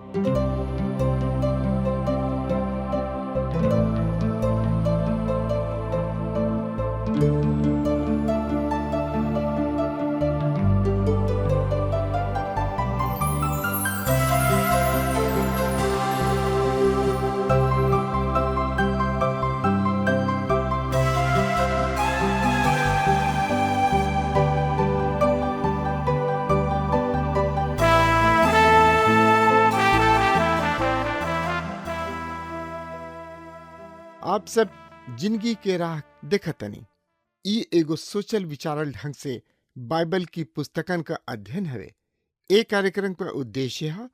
आप सब जिंदगी के राह देखतनी। ई एगो सोचल विचारल ढंग से बाइबल की पुस्तकन का अध्ययन हवे। ए कार्यक्रम का उद्देश्य है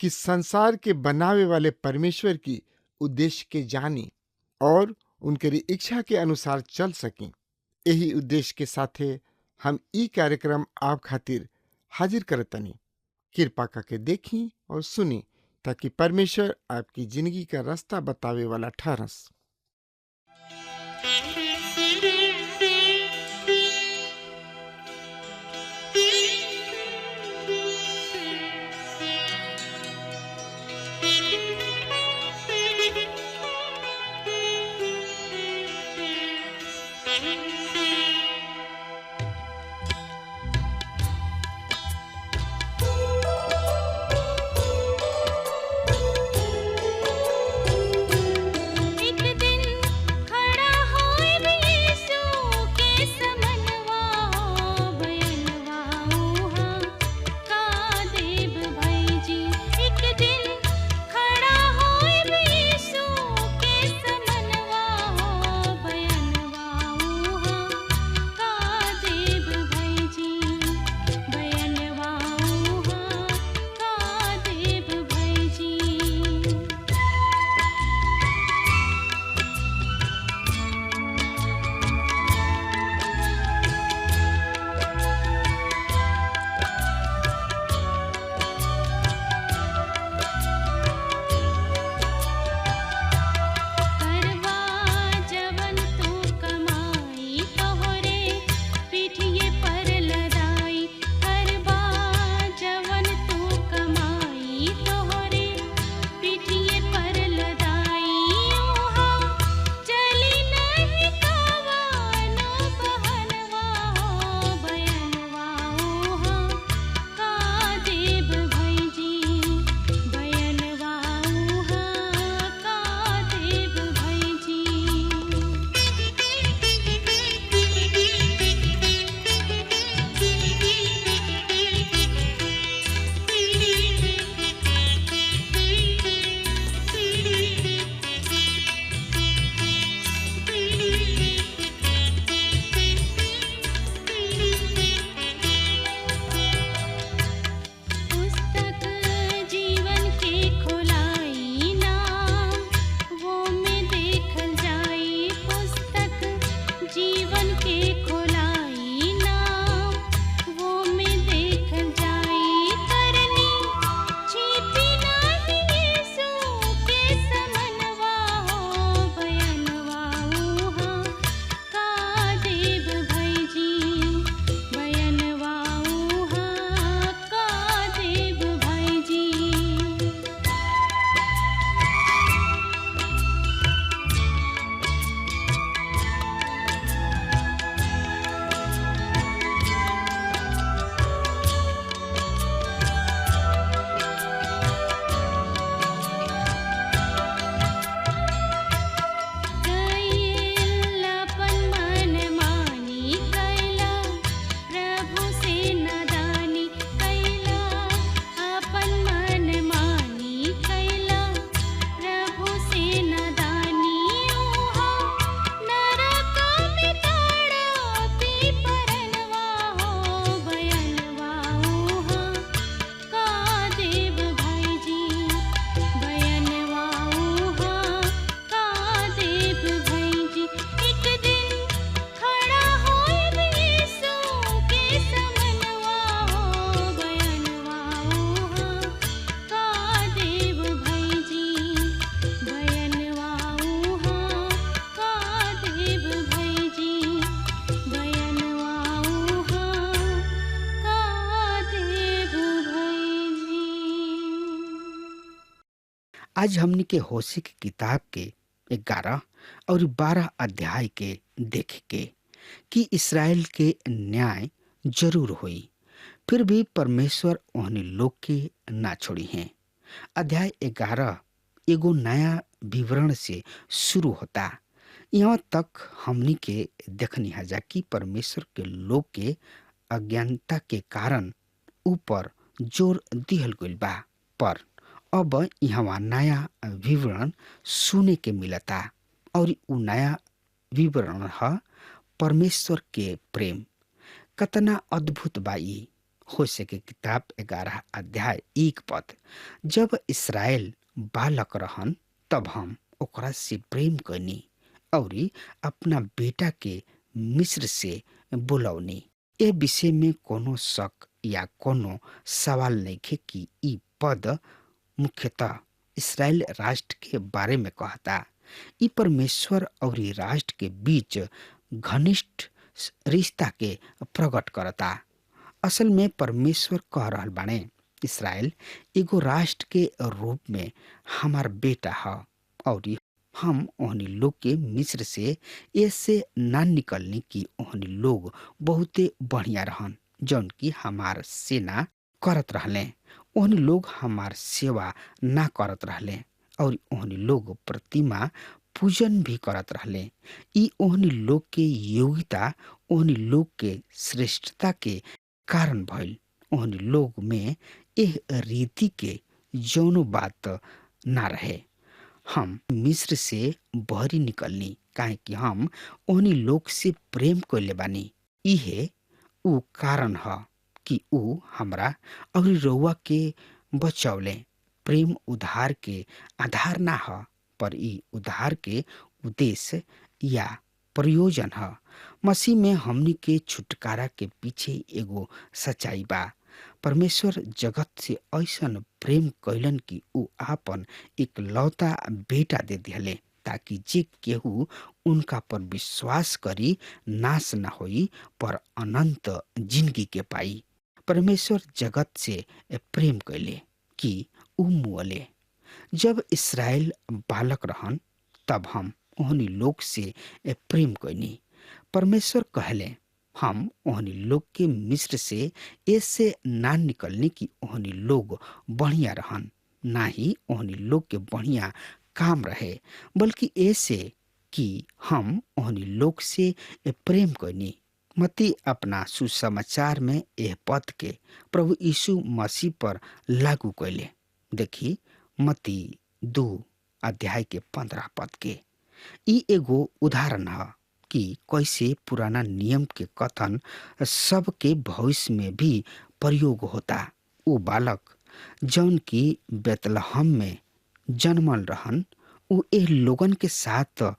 कि संसार के बनावे वाले परमेश्वर की उद्देश्य के जानी और उनके इच्छा के अनुसार चल सकें। यही उद्देश्य के साथे हम ई कार्यक्रम आप खातिर हाजिर करतनी। कृपा करके देखी और सुनी ताकि परमेश्वर आपकी जिंदगी का रास्ता बतावे वाला ठहरस। एक आज हमनी के होशे की किताब के 11 और 12 अध्याय के देख के कि इसराइल के न्याय जरूर हुई, फिर भी परमेश्वर ओहनी लोग के ना छोड़ी हैं। अध्याय 11 एगो नया विवरण से शुरू होता। यहाँ तक हमनी के देखनी हजा कि परमेश्वर के लोग के अज्ञानता के कारण ऊपर जोर दिहल गइल बा, पर अब यहाँ नया विवरण सुने के मिलता और उ नया विवरण ह परमेश्वर के प्रेम। कतना अद्भुत बा ई। होशे के किताब 11 अध्याय 1 पद। जब इसराइल बालक रहन तब हम ओकरा से प्रेम करनी और अपना बेटा के मिस्र से बुलौनी। ए विषय में कोनो शक या कोनो सवाल नहीं खे कि ई पद मुख्यतः इसराइल राष्ट्र के बारे में कहता। ई परमेश्वर और ई राष्ट्र के बीच घनिष्ठ रिश्ता के प्रकट करता। असल में परमेश्वर कह रहल बाणे, इसराइल एगो राष्ट्र के रूप में हमार बेटा है और हम ओहनी लोग के मिस्र से ऐसे ना निकलनी कि ओहनी लोग बहुते बढ़िया रहन जौन की हमार सेना करत रहले। ओहनी लोग हमार सेवा ना करत रहले और ओहनी लोग प्रतिमा पूजन भी करत रहले। ई ओहनी लोग के योग्यता, ओहनी लोग के श्रेष्ठता के कारण भइल। ओहनी लोग में एह रीति के जौनो बात ना रहे। हम मिस्र से बहरी निकलनी काहे कि हम ओहनी लोग से प्रेम कइले बानी। इहे उ कारण ह कि उ हमरा और रउआ के बचौले। प्रेम उद्धार के आधार ना ह, पर ई उद्धार के उद्देश्य या प्रयोजन ह। मसीह में हमनी के छुटकारा के पीछे एगो सच्चाई बा। परमेश्वर जगत से ऐसन प्रेम कैलन कि उ आपन इकलौता बेटा दे दिहले ताकि जे केहू उनका पर विश्वास करी नाश न होई पर अनंत जिंदगी के पाई। परमेश्वर जगत से प्रेम कैले कि उ मुअले। जब इसराइल बालक रहन तब हम ओहनी लोग से प्रेम कैनी। परमेश्वर कहले, हम ओहनी लोग के मिस्र से ऐसे ना निकलने की ओहनी लोग बढ़िया रहन, ना ही ओहनी लोग के बढ़िया काम रहे, बल्कि ऐसे कि हम ओहनी लोग से प्रेम करनी। मती अपना सुसमाचार में यह पद के प्रभु यीशु मसीह पर लागू कैले। देखी मती 2 अध्याय के 15 पद के। ई एगो उदाहरण है कि कैसे पुराना नियम के कथन सबके भविष्य में भी प्रयोग होता। वो बालक जौन की बेतलहम में जन्मल रहन, उ ए लोगन के साथ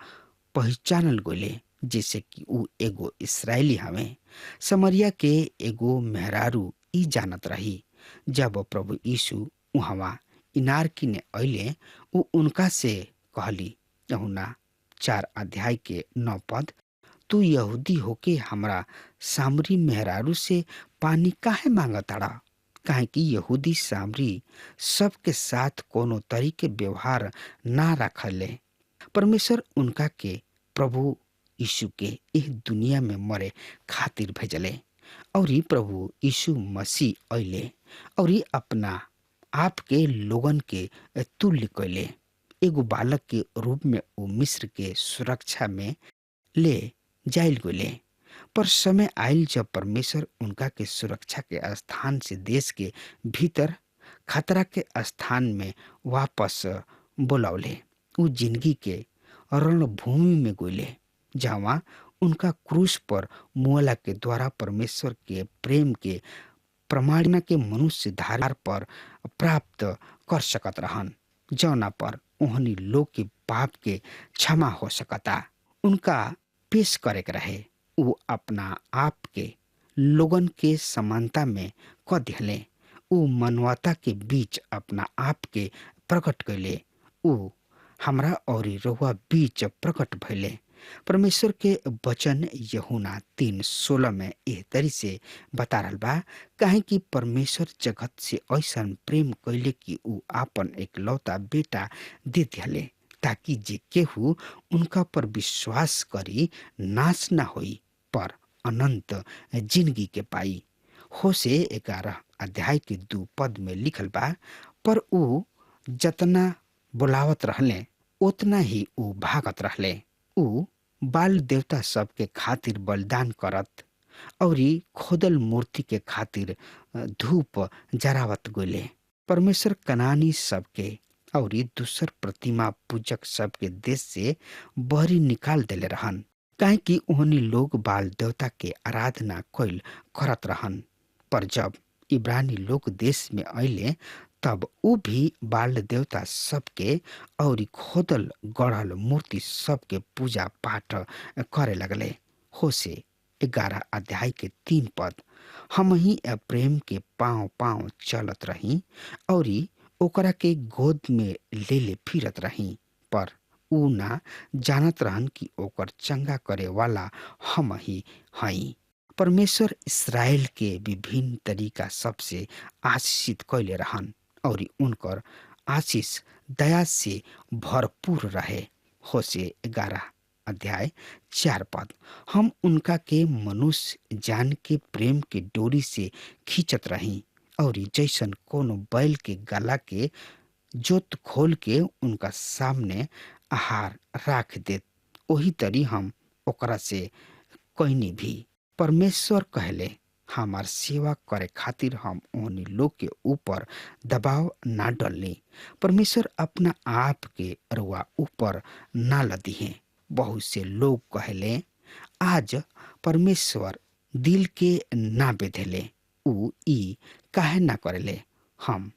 पहचानल गइले जैसे कि उ एगो इसराइली हवे। समरिया के एगो मेहरारू ई जानत रही। जब प्रभु यीशु उहवा इनार किने अइले, उ उनका से कहली, यहुना 4 अध्याय के 9 पद, तू यहूदी होके हमरा सामरी मेहरारू से पानी काहे मांगताड़ा? काहे कि यहूदी सामरी सबके साथ कोनो तरीके व्यवहार ना रखले। परमेश्वर उनका के प्रभु यीशु के इस दुनिया में मरे खातिर भेजले और ही प्रभु यीशु मसीह अइले और ही अपना आप के लोगन के तुल्य कैले। एगो बालक के रूप में वो मिस्र के सुरक्षा में ले जाइल गइले, पर समय आयल जब परमेश्वर उनका के सुरक्षा के स्थान से देश के भीतर खतरा के स्थान में वापस बुलौले। उ जिंदगी के रणभूमि में गइले जहाँ उनका क्रूस पर मुअला के द्वारा परमेश्वर के प्रेम के प्रमाणना के मनुष्य धार पर प्राप्त कर सकत रहन, जौना पर ओहनी लोग के पाप के क्षमा हो सकता। उनका पेश करे के रहे। उ अपना आप के लोगन के समानता में क दिहले। उ मानवता के बीच अपना आप के प्रकट कैले। उ हमरा और रउआ बीच प्रकट भइले। परमेश्वर के वचन यूहन्ना 3:16 में एह तरी से बता रहल बा, काहे कि परमेश्वर जगत से ऐसन प्रेम कैले कि ऊ आपन एकलौता बेटा दे दिहले, ताकि जे केहू उनका पर विश्वास करी नाश ना होई पर अनंत जिंदगी के पाई। होशे 11 अध्याय के 2 पद में लिखल बा, पर ऊ जतना बुलावत रहले उतना ही ऊ भागत रहले। ऊ बाल देवता सब के खातिर बलिदान करत और खोदल मूर्ति के खातिर धूप जरावत गोले। परमेश्वर कनानी सबके और दूसर प्रतिमा पूजक सबके देश से बहरी निकाल देले रहन, काहे कि ओहनी लोग बाल देवता के आराधना कैल करत रहन। पर जब इब्रानी लोग देश में अइले तब ऊ भी बाल देवता सबके और खोदल गढ़ल मूर्ति सबके पूजा पाठ करे लगले। होशे 11 अध्याय के 3 पद, हम ही प्रेम के पांव पांव चलत रही और ओकरा के गोद में ले ले फिरत रही, पर ऊ ना जानत रहन कि ओकर चंगा करे वाला हम ही हई। परमेश्वर इस्राएल के विभिन्न तरीका सबसे आशीषित कैले रहन और उनकर आशीष दया से भरपूर रहे। होशे 11 अध्याय 4 पद, हम उनका के मनुष्य जान के प्रेम के डोरी से खींचत रही और जैसन कोनो बैल के गला के जोत खोल के उनका सामने आहार राख देत, ओही तरी हम ओकरा से कहनी भी। परमेश्वर कहले, हमार सेवा करे खातिर हम ओहनी लोग के ऊपर दबाव ना डालनी। परमेश्वर अपना आप के रुआ ऊपर ना लदी है। बहुत से लोग कहले, आज परमेश्वर दिल के ना बेधेले, ऊ ई काहे ना करेले। हम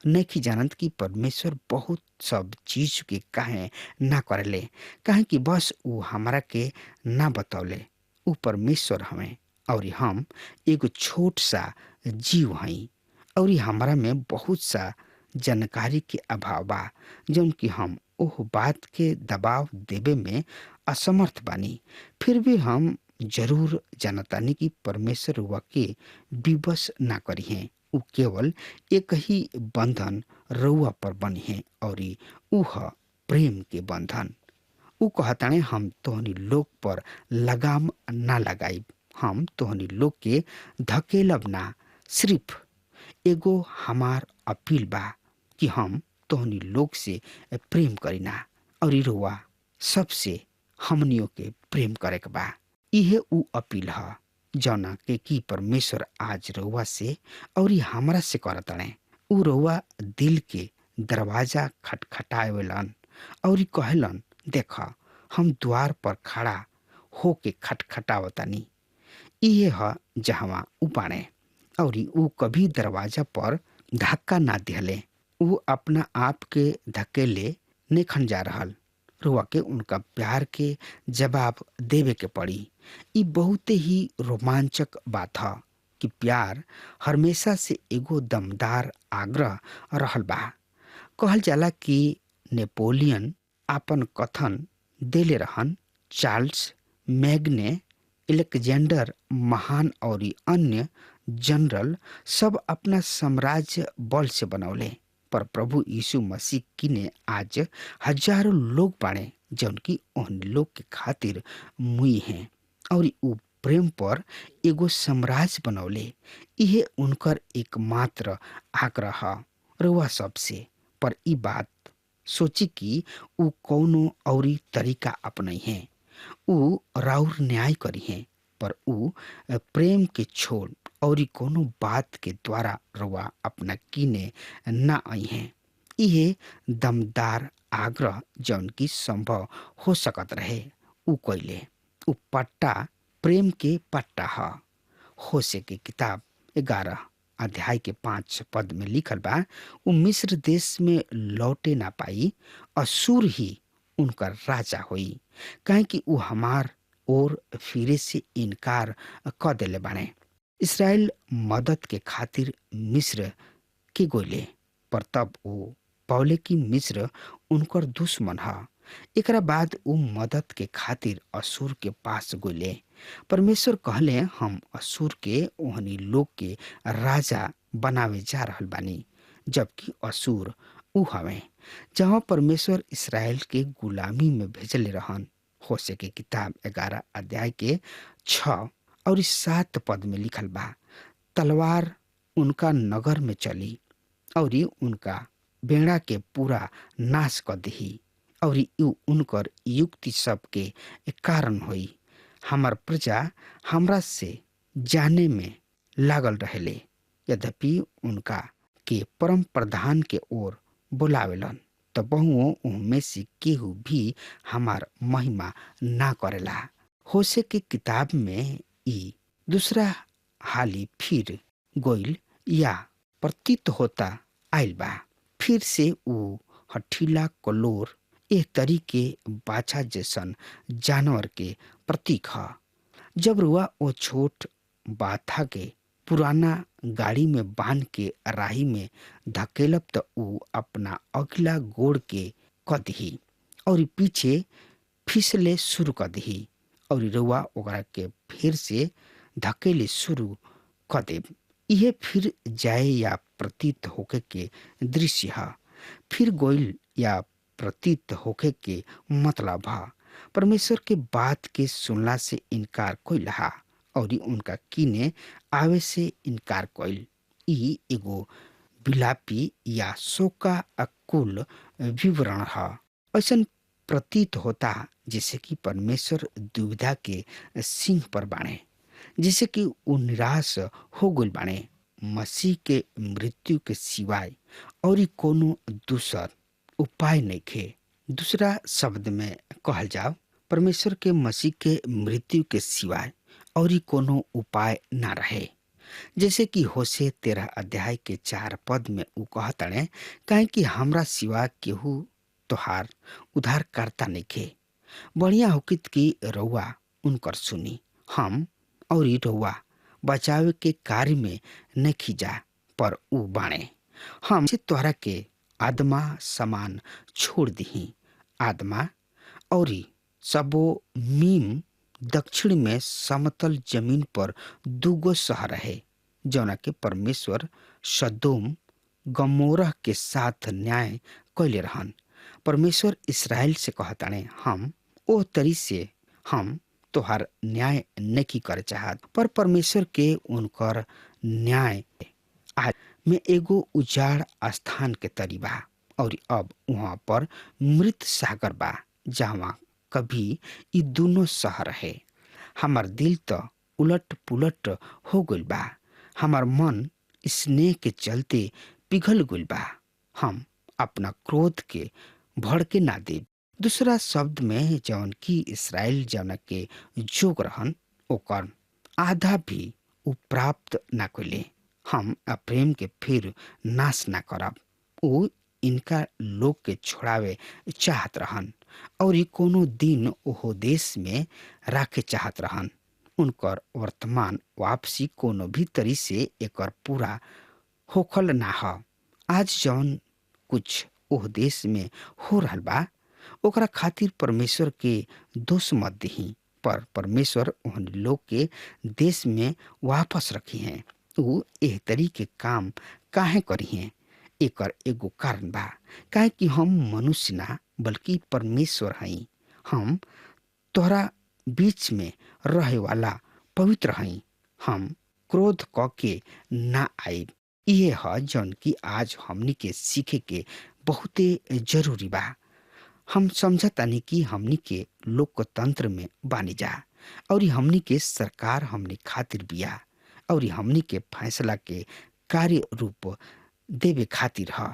नहीं जानत कि परमेश्वर बहुत सब चीज के काहे ना करेले, काहे कि बस ऊ हमरा के ना बतौले। ऊ परमेश्वर हमें और हम एगो छोट सा जीव हई और हमरा में बहुत सा जानकारी के अभाव बा, जौन कि हम ओह बात के दबाव देवे में असमर्थ बानी। फिर भी हम जरूर जानतानी कि परमेश्वर हुआ के विवश ना करी है। ऊ केवल एक ही बंधन रउआ पर बनी है और ऊ ह प्रेम के बंधन। ऊ कहताने, हम तोहनी लोग पर लगाम ना लगाई, हम तोहनी लोग के धकेलब ना। सिर्फ एगो हमार अपील बा कि हम तोहनी लोग से प्रेम करीना और रुआ सबसे हमनियों के प्रेम करे के बा। इहे ऊ अपील ह जौना के कि परमेश्वर आज रउआ से और हमरा से करताने। ऊ रउआ दिल के दरवाजा खटखटावेलन और कहलन, देखा हम द्वार पर खड़ा होके खटखटावतानी। इहे ह जहवा ऊ बाणे और ऊ कभी दरवाजा पर धक्का ना दिहले। ऊ अपना आप के धकेले नेखन जा रहल। रुआ के उनका प्यार के जवाब देवे के पड़ी। ई बहुत ही रोमांचक बात ह कि प्यार हमेशा से एगो दमदार आग्रह रहल बा। कहल जाला कि नेपोलियन आपन कथन देले रहन, चार्ल्स मैग्ने, एलेक्जेंडर महान और अन्य जनरल सब अपना साम्राज्य बल से बनौले, पर प्रभु यीशु मसीह किने आज हजारों लोग बाड़े जौन की उन लोग के खातिर मुई हैं और ऊ प्रेम पर एगो साम्राज्य बनौले। इहे उनकर एकमात्र आग्रह रुआ सबसे। पर ई बात सोची कि ऊ कौनो औरी तरीका अपनाई है, ऊ राउर न्याय करी है, पर ऊ प्रेम के छोड़ और कोनो बात के द्वारा रुआ अपना कीने ना आई है। इहे दमदार आग्रह जौन की संभव हो सकत रहे ऊ कइले। ऊ पट्टा प्रेम के पट्टा ह। होशे की किताब 11 अध्याय के 5 पद में लिखल बा, ऊ मिस्र देश में लौटे ना पाई, असूर ही उनका राजा होई, काहे कि ऊ हमार और फिरे से इनकार क देले बाने। इसराइल मदद के खातिर मिस्र के गोले, पर तब वो पौले की मिस्र उनकर दुश्मन ह। एकरा बाद उ मदद के खातिर असुर के पास गोले। परमेश्वर कहले, हम असुर के ओहनी लोग के राजा बनावे जा रहल बानी, जबकि असुर उ हवे जहाँ परमेश्वर इसराइल के गुलामी में भेजले रहन। होशे के किताब 11 अध्याय के 6 और 7 पद में लिखल बा, तलवार उनका नगर में चली और उनका बेड़ा के पूरा नाश कर दही, और यू उनकर युक्ति सब के एक कारण होई। हमार प्रजा हमरा से जाने में लागल रहेले, यद्यपि उनका के परम प्रधान के ओर बुलावेलन, तो बहुओं उनमें से केहू भी हमार महिमा ना करेला। होशे के किताब में ई दूसरा हाली फिर गोइल या प्रतीत होता आइल बा। फिर से ऊ हठीला कलोर एह तरीके बाछा जैसन जानवर के प्रतीक ह। जब रुआ ओ छोट बाथा के पुराना गाड़ी में बांध के राही में धकेलब तो ऊ अपना अगला गोड़ के कदही और पीछे फिसले शुरू कर दही, और रुआ ओकरा के फिर से धकेले शुरू कर देब। यह फिर जाए या प्रतीत होके के दृश्य है। फिर गोइल या प्रतीत होके के मतलब है परमेश्वर के बात के सुनला से इनकार कइला और उनका किने आवे से इनकार कइल। ई एगो विलापी या शोका अकुल विवरण है। ऐसन प्रतीत होता जैसे कि परमेश्वर दुविधा के सिंह पर बाणे, जैसे कि वो निराश हो गइल बाणे। मसीह के मृत्यु के सिवाय और कोनो दूसर उपाय नहीं खे। दूसरा शब्द में कहल जाओ, परमेश्वर के मसीह के मृत्यु के सिवाय और कोनो उपाय ना रहे। जैसे कि होशे 13 अध्याय के 4 पद में ऊ कहतने, काहे कि हमरा सिवा केहू तोहार उद्धार करता नहीं खे। बढ़िया होकित की रउआ उनकर सुनी, हम और रउआ बचावे के कार्य में न खिजा, पर ऊ बाणे हम से तोहरा के आदमा समान छोड़ दही। आदमा और सबो मीम दक्षिण में समतल जमीन पर दूगो शहर है, जौना के परमेश्वर सदोम गमोरह के साथ न्याय कैले रहन। परमेश्वर इसराइल से कहताने, हम ओ तरी से हम तोहार न्याय नहीं कर चाहत, पर परमेश्वर के उनकर न्याय आज में एगो उजाड़ स्थान के तरी बा, और अब वहाँ पर मृत सागर बा, जहाँ कभी ई दोनों शहर है। हमार दिल तो उलट पुलट हो गइल बा, हमार मन स्नेह के चलते पिघल गइल बा। हम अपना क्रोध के भड़के ना दे। दूसरा शब्द में जौन की इसराइल जौन के जोग रहन, ओकर आधा भी उ प्राप्त ना कइले। हम प्रेम के फिर नाश ना करब। उ इनका लोग के छोड़ावे चाहत रहन और ई कोनो दिन ओहो देश में राखे चाहत रहन। उनकर वर्तमान वापसी कोनो भी तरी से एकर पूरा होखल ना ह। आज जौन कुछ ओह देश में हो रहल बा, ओकरा खातिर परमेश्वर के दोष मत दही, पर परमेश्वर उन लोग के देश में वापस रखी हैं। उ एह तरी के काम काहे करी हैं? एकर एगो कारण बा, काहे कि हम मनुष्य ना बल्कि परमेश्वर हई। हम तोहरा बीच में रहे वाला पवित्र हई। हम क्रोध क के ना आइब। ये है जौन की आज हमनी के सीखे के बहुते जरूरी बा। हम समझतानी कि हमनी के लोकतंत्र में बानी जा, और हमनी के सरकार हमनी खातिर बिया, और हमनी के फैसला के कार्य रूप देवे खातिर ह।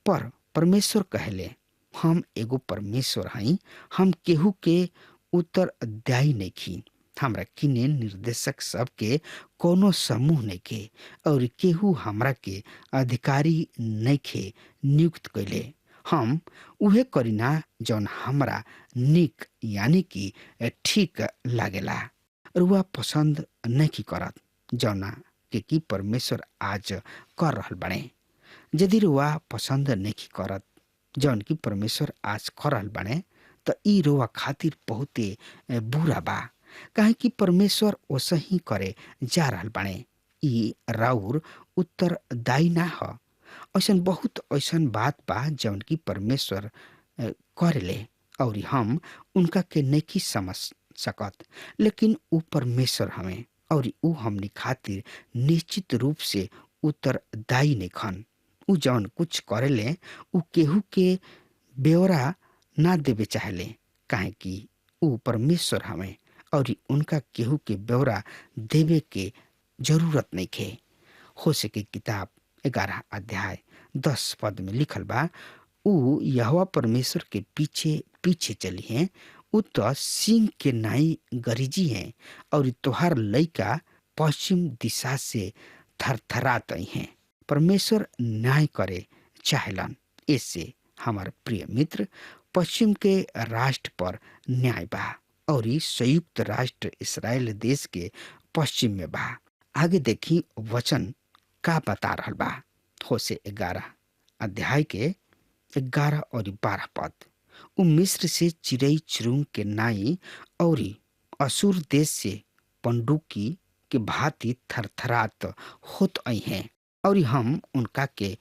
पर परमेश्वर कहले, हम एगो परमेश्वर हई, हम केहू के उत्तरदायी नहीं खी। हमरा किने निर्देशक सब के कोनो समूह नहीं के, और केहू हमरा के अधिकारी नहीं खे नियुक्त कैले। हम उहे करीना जौन हमरा निक यानी कि ठीक लागेला। रुआ पसंद नहीं करत जौना के की परमेश्वर आज कर रहल बने। यदि रुआ पसंद नहीं करत जौन की परमेश्वर आज कर रहल बने, त ई रोवा खातिर बहुते बुरा बा, काहे कि परमेश्वर ओसे ही करे जा रहल बाणे। ई राउर उत्तरदायी ना ह। ऐसन बहुत ऐसन बात बा जौन की परमेश्वर करेले और हम उनका के नहीं समझ सकत, लेकिन ऊ परमेश्वर हमें और ऊ हमनी खातिर निश्चित रूप से उत्तरदायी नहीं खन। ऊ जौन कुछ करेले ऊ केहू के ब्यौरा ना देवे चाहेले, काहे कि ऊ परमेश्वर हमें और उनका केहू के ब्यौरा देवे के जरूरत नहीं खे। होशे की किताब 11 अध्याय 10 पद में लिखल बा, ऊ यहोवा परमेश्वर के पीछे पीछे चली हैं, ऊ तो सिंह के नाई गरीजी हैं और तोहार लइका पश्चिम दिशा से थरथरात हैं। परमेश्वर न्याय करे चाहेलन। इससे हमार प्रिय मित्र, पश्चिम के राष्ट्र पर न्याय बा और ई संयुक्त राष्ट्र इसराइल देश के पश्चिम में बा। आगे देखी वचन का बता रहल बा। होशे 11 अध्याय के 11 और 12 पद, ऊ मिस्र से चिड़ई चिरुंग के नाई और असुर देश से पंडुकी के भांति थरथरात होत आई हैं और हम उनका के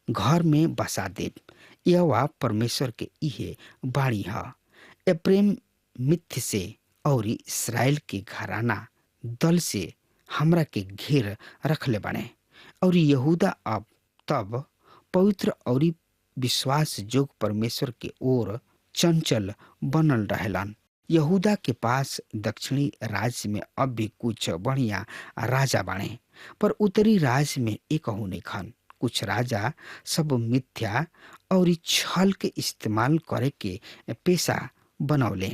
घर में बसा देव। यहोवा परमेश्वर के इहे बाणी ह। एप्रेम मिथ्य से और इसराइल के घराना दल से हमरा के घेर रखले बने और यहूदा अब तब पवित्र और विश्वास जोग परमेश्वर के ओर चंचल बनल रहेलन। यहूदा के पास दक्षिणी राज्य में अब भी कुछ बढ़िया राजा बने, पर उत्तरी राज्य में एक नहीं खन। कुछ राजा सब मिथ्या और छल के इस्तेमाल करे के पेशा बनौले।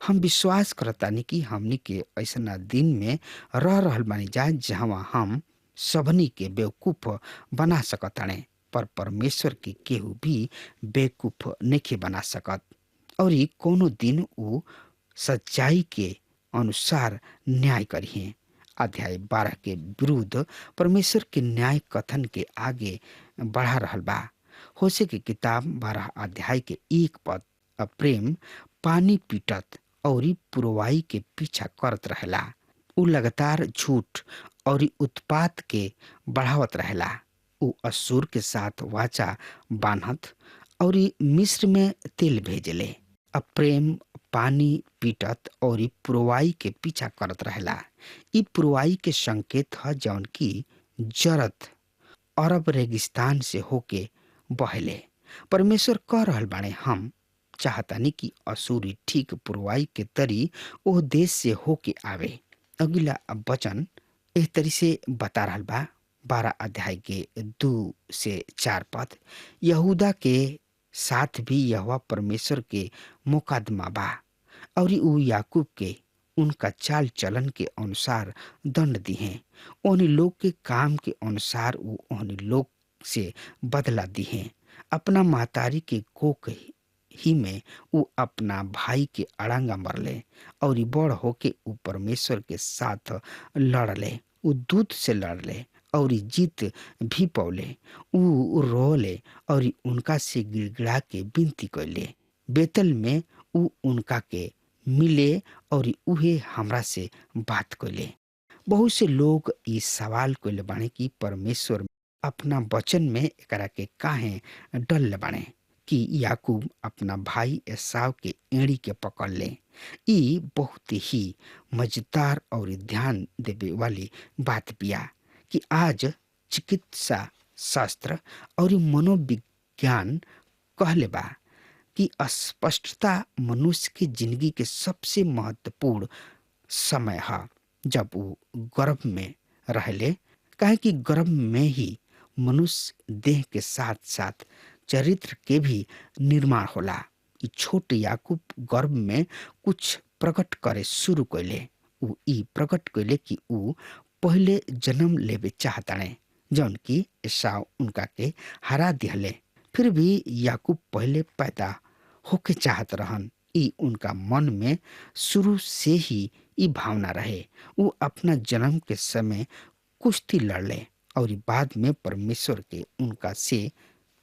हम विश्वास करतानी कि हमनी के ऐसा दिन में रह रहल बानी जा जहाँ हम सबनी के बेवकूफ बना सकताने, पर परमेश्वर के केहू भी बेवकूफ नहीं बना सकत और कोनो दिन ऊ सच्चाई के अनुसार न्याय करिए। अध्याय 12 के विरुद्ध परमेश्वर के न्याय कथन के आगे बढ़ा रहल बा। होशे की किताब 12 अध्याय के 1 पद, प्रेम पानी पीटत और पुरवाई के पीछा करत रहेला। ऊ लगातार झूठ और उत्पात के बढ़ावत रहेला। ऊ असुर के साथ वाचा बांधत और मिस्र में तेल भेजले। प्रेम पानी पीटत और पुरवाई के पीछा करत रहेला। ई पुरवाई के संकेत है जौन की जरत अरब रेगिस्तान से होके बहले। परमेश्वर कह रहल बाणे, हम चाहतानी कि असुरी ठीक पुरवाई के तरी ओ देश से होके आवे। अगला वचन इस तरी से बता रहल बा। 12 अध्याय के 2 से 4 पद, यहूदा के साथ भी यहोवा परमेश्वर के मुकदमा बा और ऊ याकूब के उनका चाल चलन के अनुसार दंड दी है। उन लोग के काम के अनुसार ऊ उन लोग से बदला दी है। अपना महतारी के कोख ही में ऊ अपना भाई के अड़ंगा मरले और बड़ होके ऊ परमेश्वर के साथ लड़ले। ऊ दूत से लड़ले और जीत भी पौले। ऊ रोले और उनका से गिड़गिड़ा के विनती कैले। बेतल में ऊ उनका के मिले और उहे हमरा से बात कैले। बहुत से लोग इस सवाल कैले बाणे कि परमेश्वर अपना वचन में एकरा के काहे डल बाणे कि याकूब अपना भाई एसाव के एड़ी के पकड़ ले। ई बहुत ही मजेदार और ध्यान देवे वाली बात बिया कि आज चिकित्सा शास्त्र और मनोविज्ञान कहले बा कि अस्पष्टता मनुष्य की जिंदगी के सबसे महत्वपूर्ण समय है जब वो गर्भ में रहले, काहे कि गर्भ में ही मनुष्य देह के साथ साथ चरित्र के भी निर्माण होला। ई छोटे याकूब गर्भ में कुछ प्रकट करे शुरू कैले। ऊ ई प्रकट कैले कि ऊ पहले जन्म लेवे चाहताने, जौन की एसाव उनका के हरा दिहले। फिर भी याकूब पहले पैदा होके चाहत रहन। ई उनका मन में शुरू से ही ई भावना रहे। ऊ अपना जन्म के समय कुश्ती लड़ले और बाद में परमेश्वर के उनका से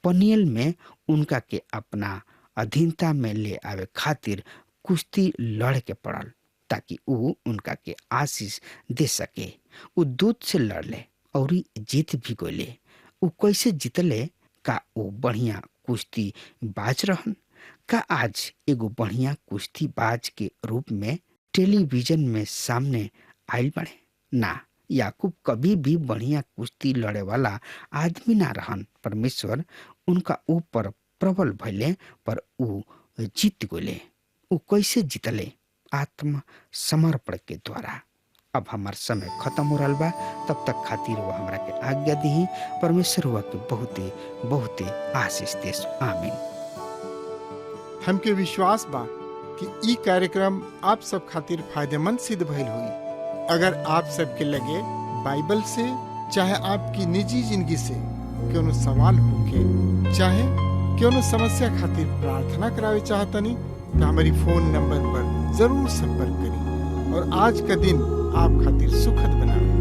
पनियल में उनका के अपना अधीनता में ले आवे खातिर कुश्ती लड़ के पड़ल, ताकि ऊ उनका के आशीष दे सके। ऊ दूत से लड़ले और जीत भी गले। ऊ कैसे जीतले? का ऊ बढ़िया कुश्ती बाज रहन? का आज एगो बढ़िया कुश्ती बाज के रूप में टेलीविजन में सामने आइल बड़े? ना, याकूब कभी भी बढ़िया कुश्ती लड़े वाला आदमी ना रहन। परमेश्वर उनका ऊपर प्रबल भइले, पर ऊ जीत गले। ऊ कैसे जीतले? आत्म समर्पण के द्वारा। अब हमार समय खत्म हो रहा बा, तब तक खातिर वो हमरा के आज्ञा दी। परमेश्वर हुआ के बहुते बहुते आशीष देस। आमीन। हमके विश्वास बा कि ई कार्यक्रम आप सब खातिर फायदेमंद सिद्ध भइल हुई। अगर आप सबके लगे बाइबल से चाहे आपकी निजी जिंदगी से कोनो सवाल होके, चाहे कोनो समस्या खातिर प्रार्थना करावे चाहतनी, तो हमारी फोन नंबर पर जरूर संपर्क करें और आज का दिन आप खातिर सुखद बनाए।